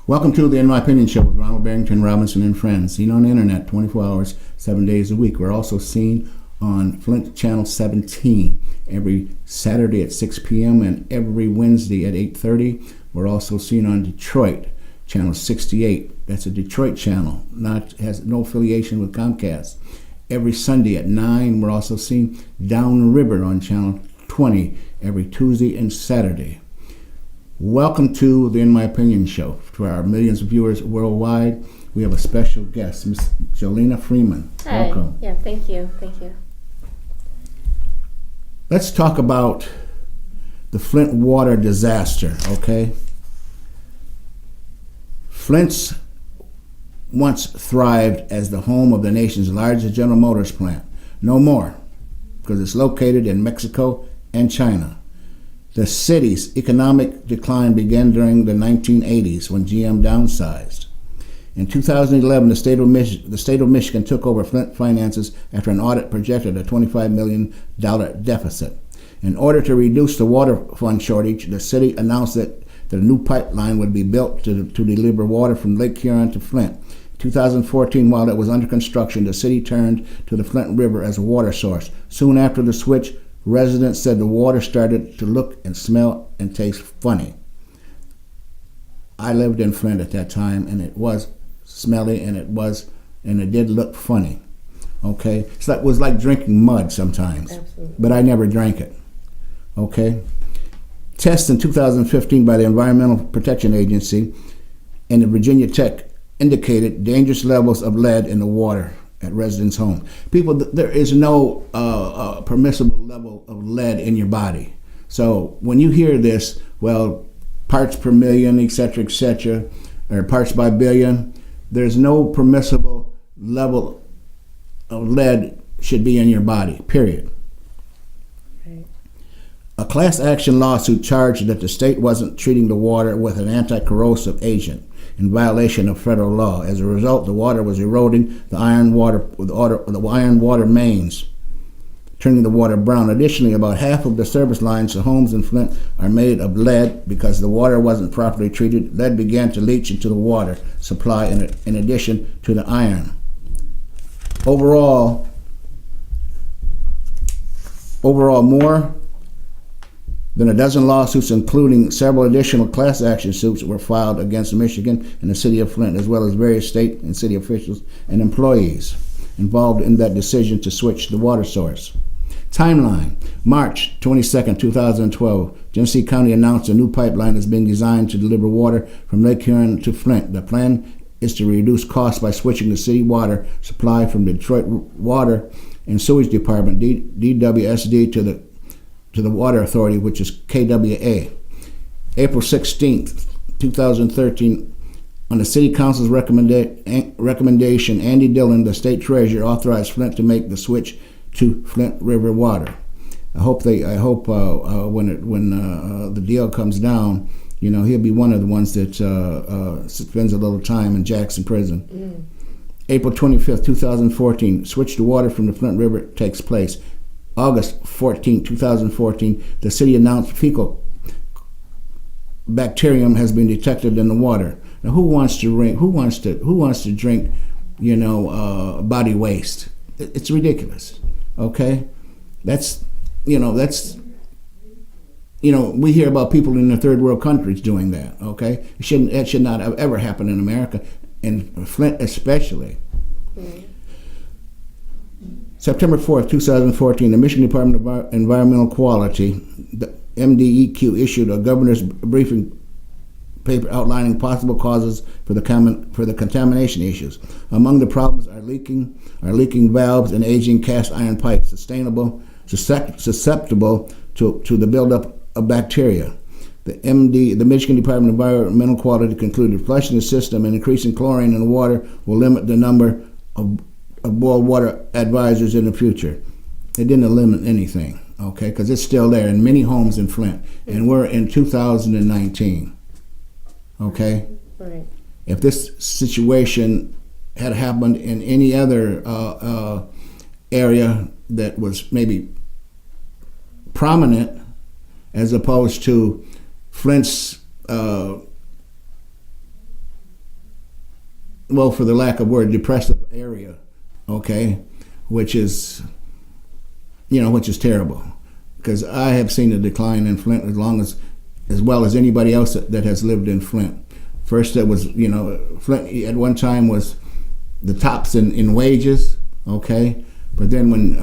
Welcome to the In My Opinion Show with Ronald, Barrington, Robinson, and friends. Seen on the internet 24 hours, 7 days a week. We're also seen on Flint Channel 17 every Saturday at 6 p.m. and every Wednesday at 8:30. We're also seen on Detroit, Channel 68. That's a Detroit channel, has no affiliation with Comcast. Every Sunday at 9, we're also seen downriver on Channel 20 every Tuesday and Saturday. Welcome to the In My Opinion Show. To our millions of viewers worldwide, we have a special guest, Miss Joelena Freeman. Hi. Welcome. Yeah, thank you. Let's talk about the Flint water disaster, okay? Flint's once thrived as the home of the nation's largest General Motors plant. No more, because it's located in Mexico and China. The city's economic decline began during the 1980s when GM downsized. In 2011, the state of Michigan took over Flint finances after an audit projected a $25 million deficit. In order to reduce the water fund shortage, the city announced that the new pipeline would be built to deliver water from Lake Huron to Flint. In 2014, while it was under construction, the city turned to the Flint River as a water source. Soon after the switch, residents said the water started to look and smell and taste funny. I lived in Flint at that time, and it was smelly, and it did look funny. Okay, it was like drinking mud sometimes. Absolutely. But I never drank it. Okay, tests in 2015 by the Environmental Protection Agency and the Virginia Tech indicated dangerous levels of lead in the water at residents' homes. People, there is no permissible level of lead in your body. So when you hear this, well, parts per million, et cetera, or parts by billion, there's no permissible level of lead should be in your body, period. Right. A class action lawsuit charged that the state wasn't treating the water with an anti-corrosive agent in violation of federal law. As a result, the water was eroding the iron water mains, turning the water brown. Additionally, about half of the service lines to homes in Flint are made of lead because the water wasn't properly treated. Lead began to leach into the water supply in addition to the iron. Overall, more than a dozen lawsuits, including several additional class action suits, were filed against Michigan and the city of Flint, as well as various state and city officials and employees involved in that decision to switch the water source. Timeline: March 22, 2012, Genesee County announced a new pipeline is being designed to deliver water from Lake Huron to Flint. The plan is to reduce costs by switching the city water supply from the Detroit Water and Sewage Department, DWSD, to the Water Authority, which is KWA. April 16th, 2013, on the City Council's recommendation, Andy Dillon, the state treasurer, authorized Flint to make the switch to Flint River water. I hope when the deal comes down, he'll be one of the ones that spends a little time in Jackson Prison. April 25th, 2014, switch to water from the Flint River takes place. August 14, 2014, the city announced fecal bacterium has been detected in the water. Now, who wants to drink, body waste? It's ridiculous. Okay, we hear about people in the third world countries doing that. Okay, that should not have ever happened in America, in Flint especially. Mm-hmm. September 4th, 2014, the Michigan Department of Environmental Quality, the MDEQ, issued a governor's briefing paper outlining possible causes for the contamination issues. Among the problems are leaking valves and aging cast iron pipes, susceptible to the buildup of bacteria. The Michigan Department of Environmental Quality concluded flushing the system and increasing chlorine in the water will limit the number of boil water advisors in the future. It didn't eliminate anything, okay, because it's still there in many homes in Flint, and we're in 2019, okay? Right. If this situation had happened in any other area that was maybe prominent, as opposed to Flint's well, for the lack of word, depressive area, okay, which is terrible, because I have seen a decline in Flint as well as anybody else that has lived in Flint. First, it was, Flint at one time was the tops in wages, okay, but then when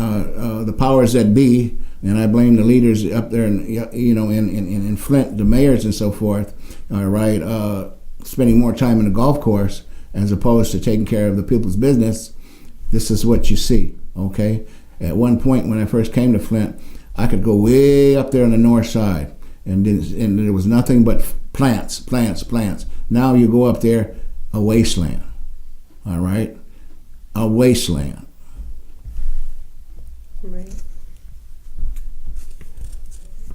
the powers that be, and I blame the leaders up there in Flint, the mayors and so forth, all right, spending more time in the golf course as opposed to taking care of the people's business, this is what you see, okay? At one point when I first came to Flint, I could go way up there on the north side, and there was nothing but plants. Now you go up there, a wasteland, all right? A wasteland. Right.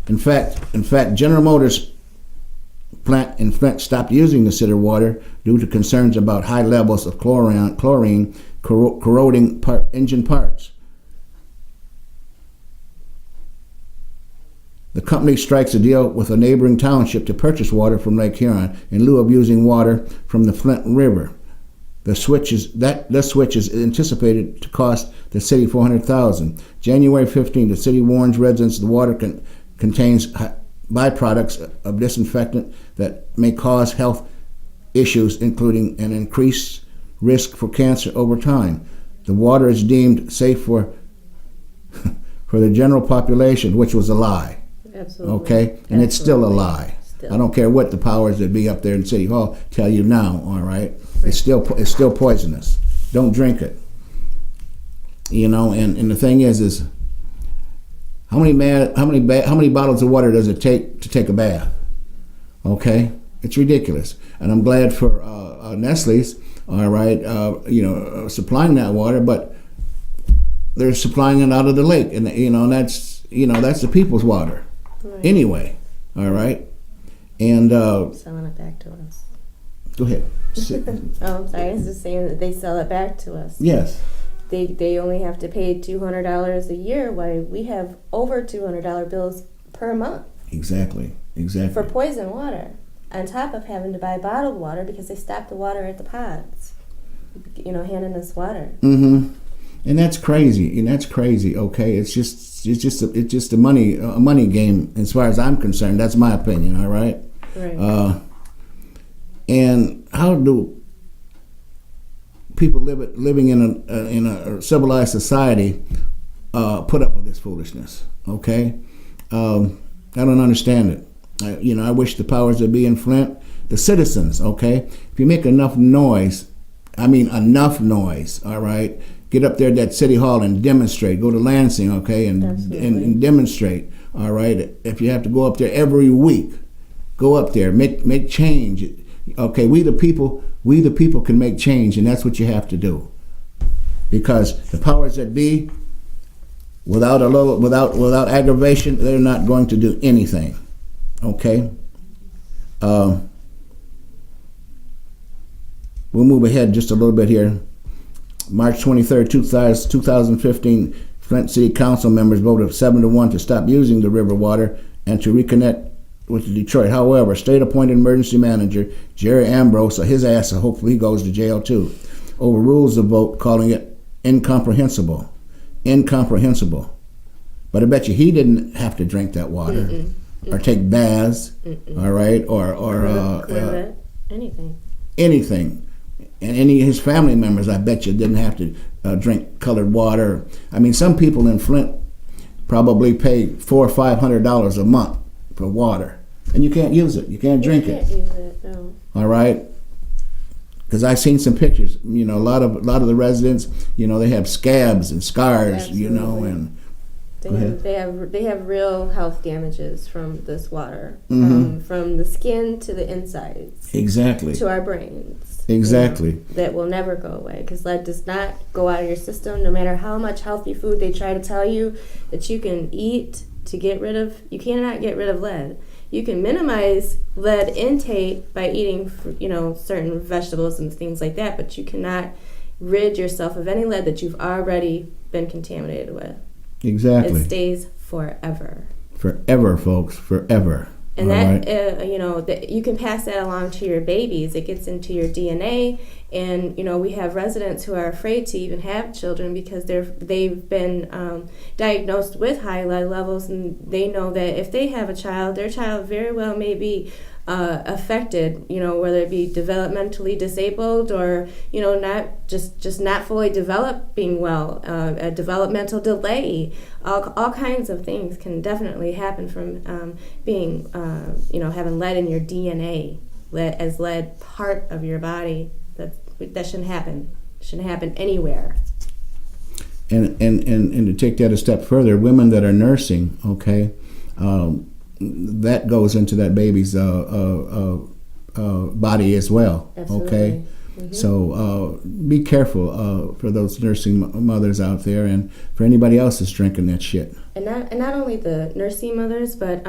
In fact, General Motors plant in Flint stopped using the city water due to concerns about high levels of chlorine corroding engine parts. The company strikes a deal with a neighboring township to purchase water from Lake Huron in lieu of using water from the Flint River. The switch is anticipated to cost the city $400,000. January 15, the city warns residents the water contains byproducts of disinfectant that may cause health issues, including an increased risk for cancer over time. The water is deemed safe for the general population, which was a lie. Absolutely. Okay? And It's still a lie. Still. I don't care what the powers that be up there in City Hall tell you now, all right? It's still poisonous. Don't drink it. And the thing is how many bottles of water does it take to take a bath? Okay? It's ridiculous. And I'm glad for Nestle's, all right, supplying that water, but they're supplying it out of the lake, and that's the people's water. Right. Anyway, all right, and Selling it back to us. go ahead. Oh, I'm sorry. I was just saying that they sell it back to us. Yes, They only have to pay $200 a year, while we have over $200 bills per month exactly. for poison water, on top of having to buy bottled water because they stopped the water at the pods. Handing us water. Mm-hmm. And that's crazy. Okay, it's just a money game as far as I'm concerned. That's my opinion. All right. Right. And how do people living in a civilized society put up with this foolishness? Okay, I don't understand it. I wish the powers that be in Flint, the citizens. Okay, if you make enough noise, all right. Get up there at that city hall and demonstrate. Go to Lansing, okay, and demonstrate. All right. If you have to go up there every week, go up there, make change. Okay, we the people can make change, and that's what you have to do. Because the powers that be, without aggravation, they're not going to do anything. Okay. We'll move ahead just a little bit here. March 23rd, 2015, Flint City Council members voted 7-1 to stop using the river water and to reconnect with Detroit. However, state-appointed emergency manager Jerry Ambrose, his ass, hopefully he goes to jail too, overrules the vote, calling it incomprehensible. But I bet you he didn't have to drink that water or take baths, all right, or anything. And any of his family members, I bet you, didn't have to drink colored water. I mean, some people in Flint probably pay $400 or $500 a month for water, and you can't use it. You can't drink it. You can't use it, no. All right, because I've seen some pictures. A lot of the residents, they have scabs and scars. Absolutely. And they have real health damages from this water, Mm-hmm. from the skin to the insides, exactly to our brains. Exactly. That will never go away, because lead does not go out of your system, no matter how much healthy food they try to tell you that you can eat to get rid of. You cannot get rid of lead. You can minimize lead intake by eating, certain vegetables and things like that, but you cannot rid yourself of any lead that you've already been contaminated with. Exactly. It stays forever. Forever, folks. Forever. And that, that you can pass that along to your babies. It gets into your DNA. And, we have residents who are afraid to even have children because they've been diagnosed with high lead levels, and they know that if they have a child, their child very well may be affected, whether it be developmentally disabled or, not just not fully developing well, a developmental delay. All kinds of things can definitely happen from being, having lead in your DNA, lead part of your body. That shouldn't happen. Shouldn't happen anywhere. And to take that a step further, women that are nursing, okay, that goes into that baby's body as well. Absolutely. Okay. Mm-hmm. So be careful for those nursing mothers out there, and for anybody else that's drinking that shit. And not only the nursing mothers, but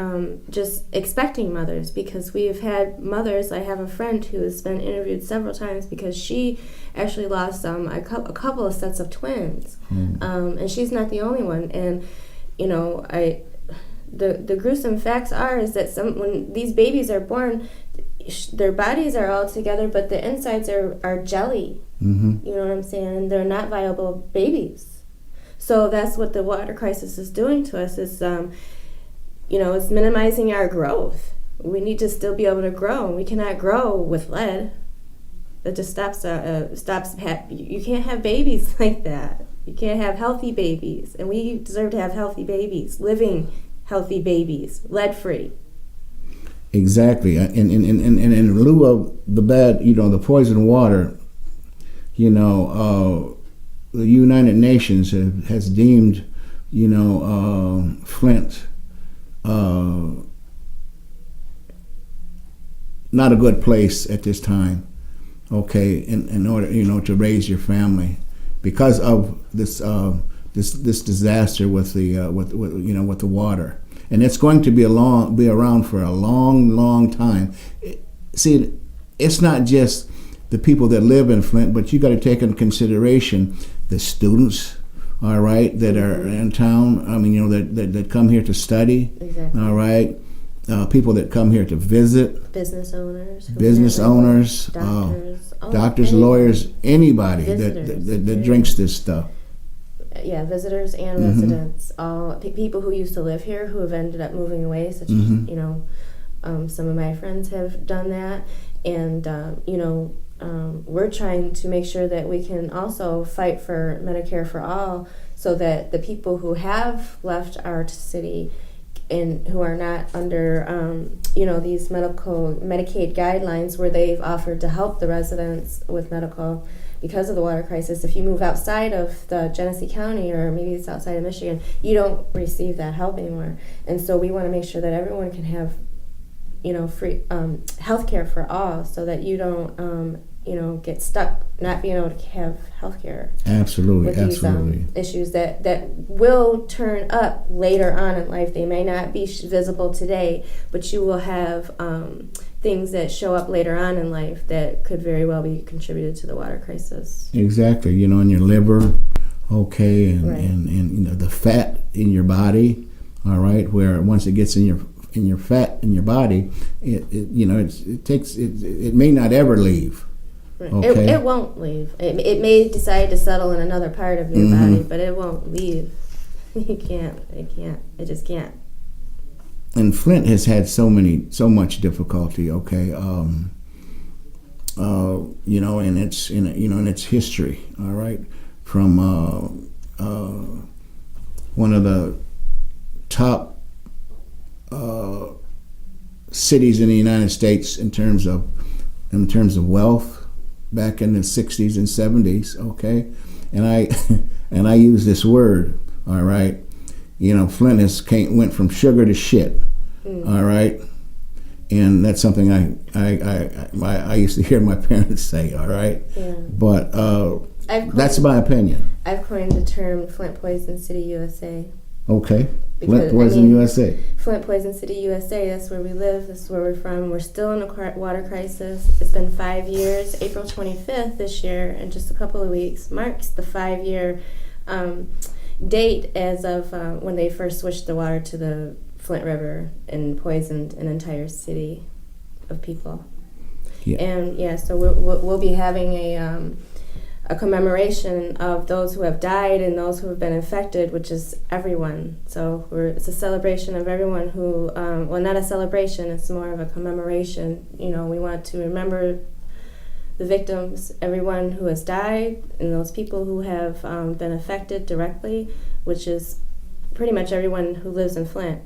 just expecting mothers, because we've had mothers. I have a friend who has been interviewed several times because she actually lost a couple of sets of twins, and she's not the only one. And the gruesome facts is that when these babies are born, their bodies are all together, but the insides are jelly. Mm-hmm. You know what I'm saying? And they're not viable babies. So that's what the water crisis is doing to us. Is it's minimizing our growth. We need to still be able to grow, and we cannot grow with lead. That just stops. You can't have babies like that. You can't have healthy babies, and we deserve to have healthy babies, living healthy babies, lead-free. Exactly. And in lieu of the bad, the poison water, the United Nations has deemed, Flint not a good place at this time, okay, in order, to raise your family because of this this disaster with the with the water. And it's going to be around for a long, long time. See, it's not just the people that live in Flint, but you got to take into consideration the students, all right, that are in town. I mean, that come here to study, exactly. All right, people that come here to visit, business owners, doctors, lawyers, anybody that drinks this stuff. Yeah, visitors and residents, all people who used to live here who have ended up moving away, such as, some of my friends have done that. And, we're trying to make sure that we can also fight for Medicare for all so that the people who have left our city and who are not under, these Medicaid guidelines where they've offered to help the residents with medical because of the water crisis. If you move outside of the Genesee County, or maybe it's outside of Michigan, you don't receive that help anymore. And so we want to make sure that everyone can have, free health care for all, so that you don't, get stuck not being able to have health care. Absolutely, with absolutely. These issues that will turn up later on in life. They may not be visible today, but you will have things that show up later on in life that could very well be contributed to the water crisis. Exactly, in your liver, okay, and, right. and the fat in your body, all right, where once it gets in your fat in your body, it may not ever leave. Right. Okay. It won't leave. It may decide to settle in another part of your body, but it won't leave. It just can't. And Flint has had so much difficulty, okay, in its history, all right, from one of the top cities in the United States in terms of wealth back in the 60s and 70s, okay, and I use this word, all right. Flint went from sugar to shit, all right, and that's something I used to hear my parents say, all right, yeah. But that's my opinion. I've coined the term Flint Poison City, USA. Okay, Flint Poison USA. Flint Poison City, USA. That's where we live. That's where we're from. We're still in a water crisis. It's been 5 years. April 25th this year, in just a couple of weeks, marks the 5-year date as of when they first switched the water to the Flint River and poisoned an entire city of people. Yeah. And so we'll be having a commemoration of those who have died and those who have been infected, which is everyone. So it's a celebration of everyone who, well, not a celebration, it's more of a commemoration. We want to remember the victims, everyone who has died, and those people who have been affected directly, which is pretty much everyone who lives in Flint.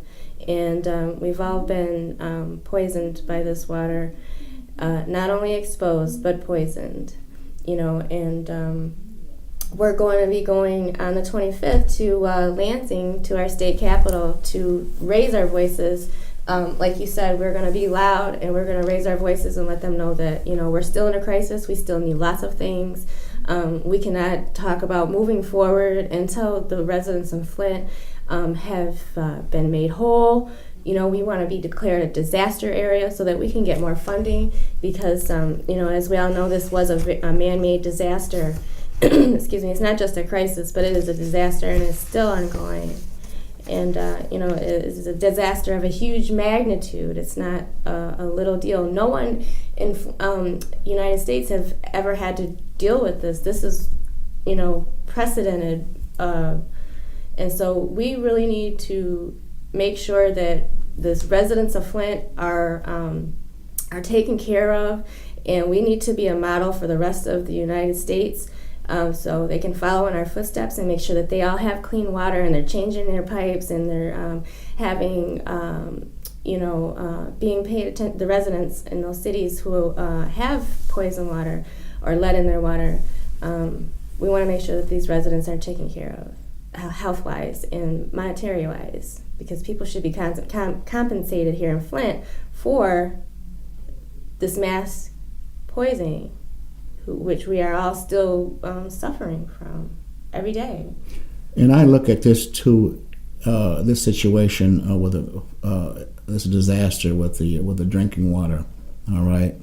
And we've all been poisoned by this water, not only exposed, but poisoned. And we're going to be going on the 25th to Lansing, to our state capital, to raise our voices. Like you said, we're going to be loud, and we're going to raise our voices and let them know that, we're still in a crisis. We still need lots of things. We cannot talk about moving forward until the residents of Flint have been made whole. We want to be declared a disaster area so that we can get more funding because, as we all know, this was a man-made disaster. Excuse me, it's not just a crisis, but it is a disaster, and it's still ongoing. And, it's a disaster of a huge magnitude. It's not a little deal. No one in United States have ever had to deal with this. This is, precedented. And so we really need to make sure that the residents of Flint are taken care of, and we need to be a model for the rest of the United States. So they can follow in our footsteps and make sure that they all have clean water and they're changing their pipes and they're having, being paid attention. The residents in those cities who have poison water or lead in their water, we want to make sure that these residents are taken care of, health-wise and monetary-wise, because people should be compensated here in Flint for this mass poisoning, which we are all still suffering from every day. And I look at this too, this situation with this disaster with the drinking water. All right,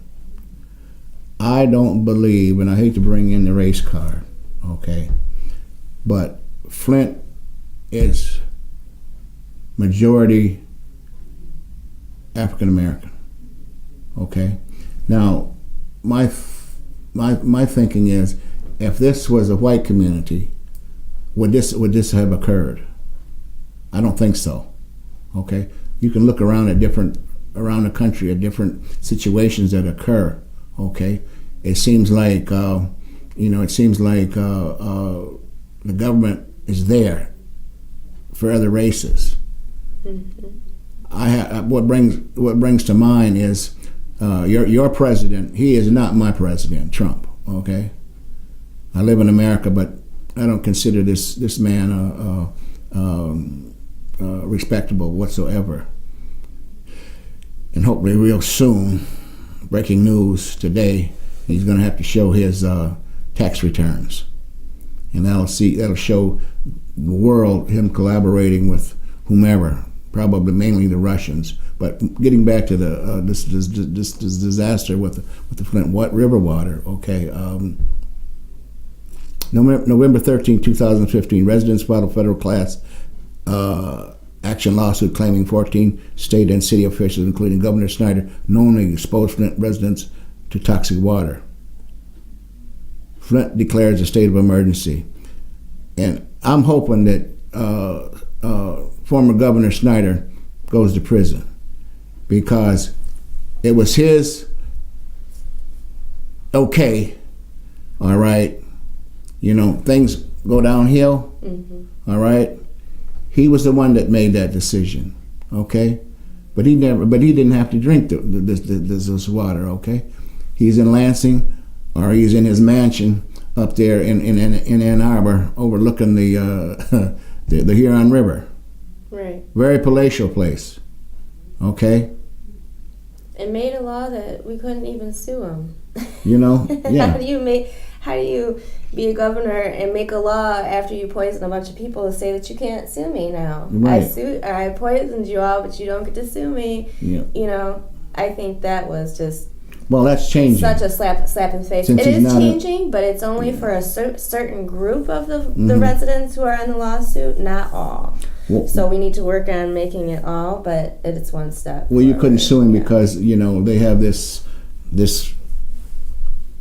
I don't believe, and I hate to bring in the race card, okay, but Flint is majority African American. Okay, now my thinking is, if this was a white community, would this have occurred? I don't think so. Okay, you can look around the country at different situations that occur. Okay, it seems like the government is there for other races. Mm-hmm. What brings to mind is your president. He is not my president, Trump. Okay, I live in America, but I don't consider this man respectable whatsoever. And hopefully, real soon, breaking news today, he's going to have to show his tax returns, and that'll show the world him collaborating with whomever, probably mainly the Russians. But getting back to this disaster with the Flint River water, okay. November 13, 2015, residents filed a federal class action lawsuit claiming 14 state and city officials, including Governor Snyder, knowingly exposed Flint residents to toxic water. Flint declares a state of emergency. And I'm hoping that former Governor Snyder goes to prison, because it was his okay, all right, things go downhill, mm-hmm. All right. He was the one that made that decision, okay? But he didn't have to drink this water, okay? He's in Lansing, or he's in his mansion up there in Ann Arbor, overlooking the Huron River. Right. Very palatial place, okay? And made a law that we couldn't even sue him. Yeah. How do you be a governor and make a law after you poison a bunch of people to say that you can't sue me now? Right. I poisoned you all, but you don't get to sue me. Yeah. I think that was just... Well, that's changing. Such a slap in the face. It is changing, but it's only for a certain group of the residents who are in the lawsuit, not all. Well, So we need to work on making it all, but it's one step. Well, you couldn't sue him Yeah. because they have this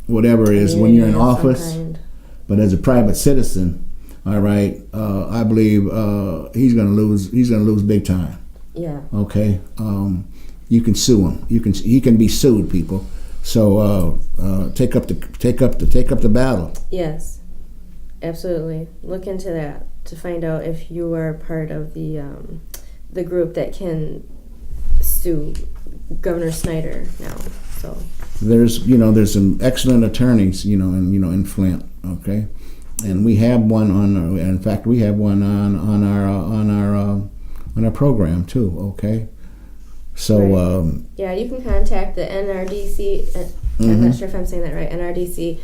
whatever it is when you're in Community of some office. kind. But as a private citizen, all right, I believe he's going to lose. He's going to lose big time. Yeah. Okay, you can sue him. He can be sued, people. So take up the battle. Yes, absolutely. Look into that to find out if you are part of the group that can sue Governor Snyder now. So There's some excellent attorneys in Flint. Okay, and we have one on. In fact, we have one on our program too. Okay. So right. Yeah, you can contact the NRDC. I'm not sure if I'm saying that right. NRDC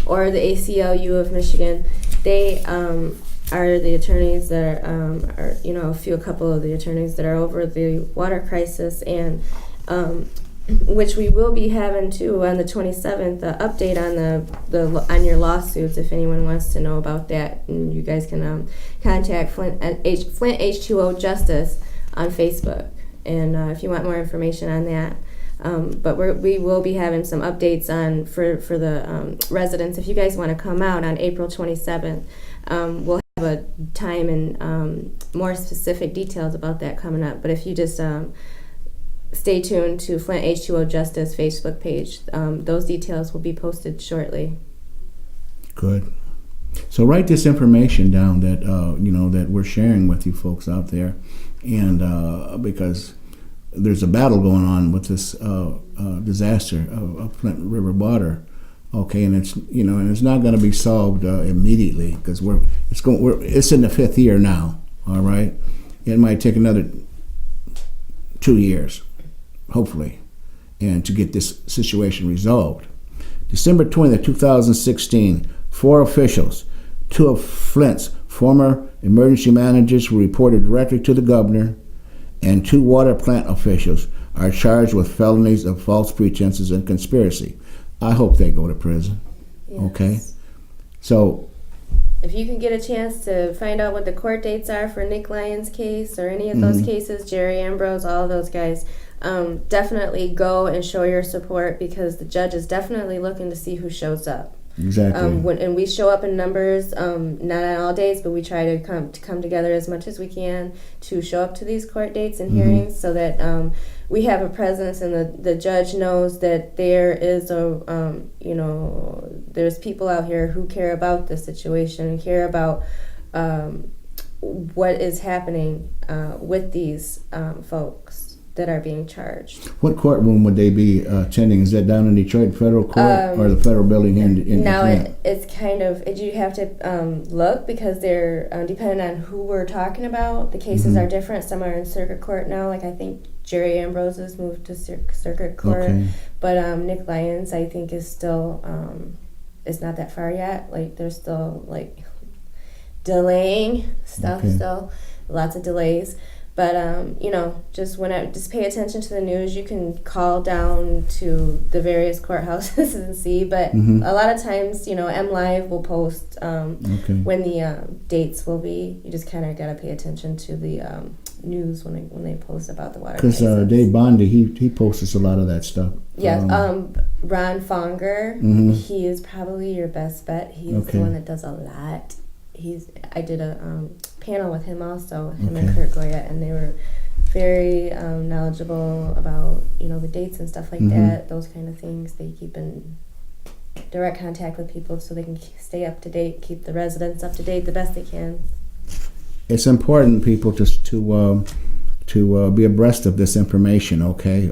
or the ACLU of Michigan. They are the attorneys that are a couple of the attorneys that are over the water crisis, and which we will be having too on the 27th. The update on your lawsuits, if anyone wants to know about that, and you guys can contact Flint H2O Justice on Facebook. And if you want more information on that, but we will be having some updates on for the residents. If you guys want to come out on April 27th, we'll have a time and more specific details about that coming up. But if you just stay tuned to Flint H2O Justice Facebook page, those details will be posted shortly. Good. So write this information down that that we're sharing with you folks out there, and because there's a battle going on with this disaster of Flint River water, okay, and it's not going to be solved immediately because it's in the 5th year now. All right, it might take another 2 years, hopefully, and to get this situation resolved. December 20th, 2016. 4 officials, 2 of Flint's former emergency managers were reported directly to the governor, and 2 water plant officials are charged with felonies of false pretenses and conspiracy. I hope they go to prison. Yes. Okay? So if you can get a chance to find out what the court dates are for Nick Lyons' case or any of those cases, Jerry Ambrose, all of those guys, definitely go and show your support, because the judge is definitely looking to see who shows up. exactly. And we show up in numbers, not on all days, but we try to come together as much as we can to show up to these court dates and hearings, so that we have a presence, and the judge knows that there is there's people out here who care about the situation and care about what is happening with these folks that are being charged. What courtroom would they be attending? Is that down in Detroit Federal Court or the federal building in now Flint? it's kind of, you have to look, because they're depending on who we're talking about, the cases are different. Some are in circuit court now, like I think Jerry Ambrose has moved to circuit court, but Nick Lyons, I think, is still is not that far yet. Like, they're still like delaying stuff, still lots of delays. But just pay attention to the news. You can call down to the various courthouses and see. But a lot of times, MLive will post when the dates will be. You just kind of got to pay attention to the news when they post about the water crisis. Because Dave Bondi, he posts a lot of that stuff. Yes, Ron Fonger, he is probably your best bet. He's the one that does a lot. I did a panel with him also, him and Kurt Goya, and they were very knowledgeable about the dates and stuff like that, those kind of things. They keep in direct contact with people so they can stay up to date, keep the residents up to date the best they can. It's important, people, to be abreast of this information, okay?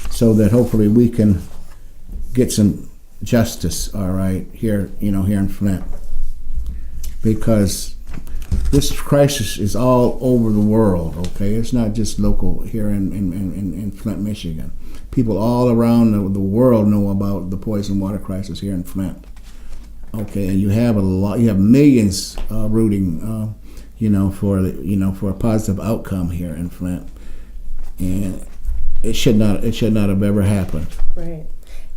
So that hopefully we can get some justice, all right, here in Flint, because this crisis is all over the world. Okay, it's not just local here in Flint, Michigan. People all around the world know about the poison water crisis here in Flint. Okay, and you have millions rooting, for a positive outcome here in Flint, and it should not have ever happened. Right.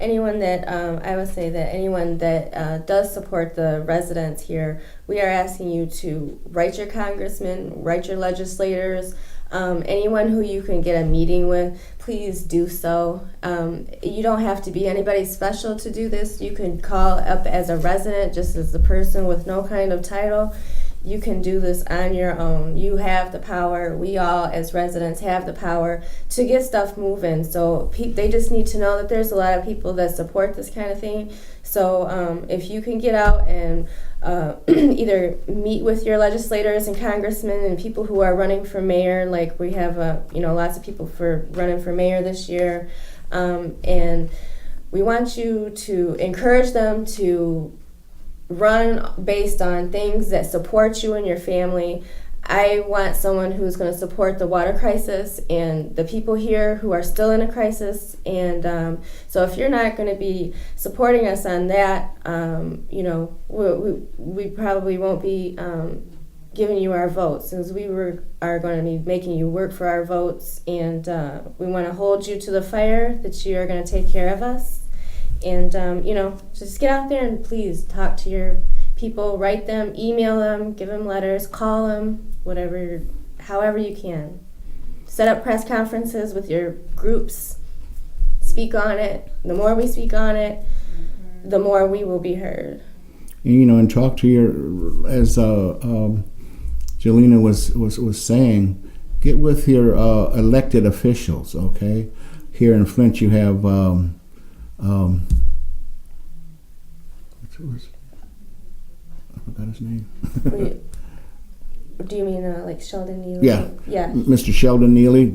anyone that I would say that anyone that does support the residents here, we are asking you to write your congressmen, write your legislators, anyone who you can get a meeting with, please do so. You don't have to be anybody special to do this. You can call up as a resident, just as a person with no kind of title. You can do this on your own. You have the power. We all, as residents, have the power to get stuff moving. So they just need to know that there's a lot of people that support this kind of thing. So if you can get out and either meet with your legislators and congressmen and people who are running for mayor, like we have, lots of people for running for mayor this year, and we want you to encourage them to run based on things that support you and your family. I want someone who's going to support the water crisis and the people here who are still in a crisis. And so if you're not going to be supporting us on that, we probably won't be giving you our votes, since are going to be making you work for our votes. And we want to hold you to the fire that you are going to take care of us. And, just get out there and please talk to your people, write them, email them, give them letters, call them, however you can. Set up press conferences with your groups, speak on it. The more we speak on it, the more we will be heard. And talk to as Joelena was saying, get with your elected officials, okay? Here in Flint you have I forgot his name. Do you mean like Sheldon Neely? Yeah. Mr. Sheldon Neely.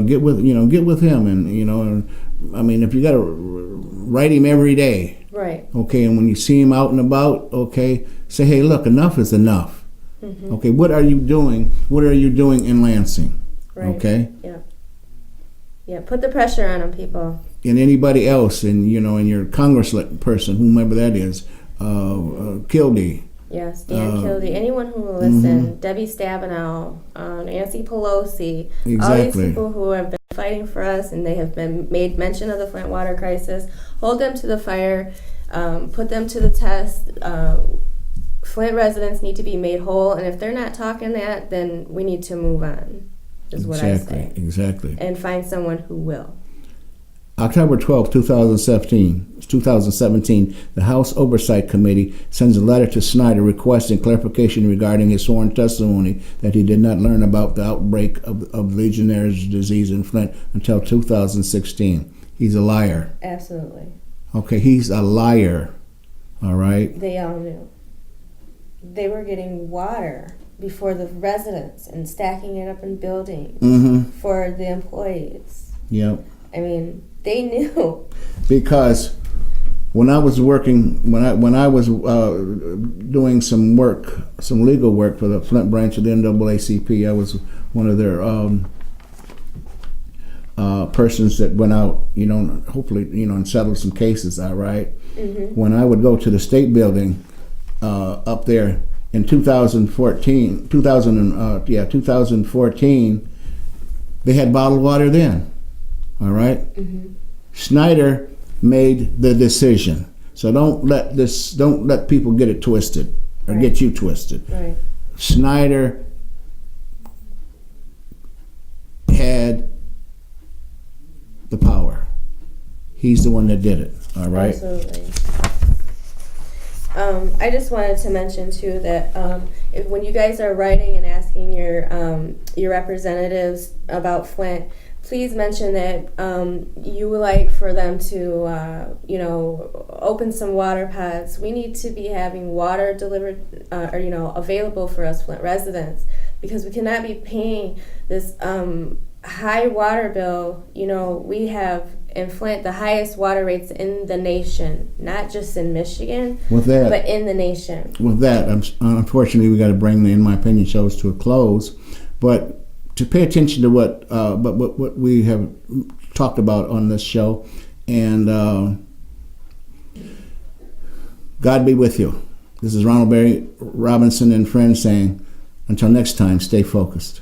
Get with him, and if you got to write him every day, right? Okay, and when you see him out and about, okay, say, hey, look, enough is enough. Mm-hmm. Okay, what are you doing? What are you doing in Lansing? Right. Okay. Yeah. Put the pressure on them, people. And anybody else, and your congressperson, whomever that is, Kildee. Yes, Dan Kildee. Anyone who will listen. Debbie Stabenow, Nancy Pelosi. Exactly. All these people who have been fighting for us, and they have been made mention of the Flint water crisis. Hold them to the fire. Put them to the test. Flint residents need to be made whole, and if they're not talking that, then we need to move on. Is what I say. Exactly. And find someone who will. October 12, 2017, the House Oversight Committee sends a letter to Snyder requesting clarification regarding his sworn testimony that he did not learn about the outbreak of Legionnaire's disease in Flint until 2016. He's a liar. Absolutely. Okay, he's a liar. All right? They all knew. They were getting water before the residents and stacking it up in buildings for the employees. Yep. They knew. Because when I was working, when I was doing some legal work for the Flint branch of the NAACP, I was one of their persons that went out, hopefully, and settled some cases. All right. Mm-hmm. When I would go to the state building up there in 2014, they had bottled water then. All right. Mm-hmm. Snyder made the decision, so don't let people get it twisted or get you twisted. Right. Snyder had the power. He's the one that did it. All right. Absolutely. I just wanted to mention too that when you guys are writing and asking your representatives about Flint, please mention that you would like for them to, open some water pods. We need to be having water delivered available for us Flint residents, because we cannot be paying this high water bill. We have in Flint the highest water rates in the nation, not just in Michigan, but in the nation. With that, unfortunately, we got to bring the In My Opinion shows to a close, but to pay attention to what we have talked about on this show, and God be with you. This is Ronald Barry Robinson and friends saying, until next time, stay focused.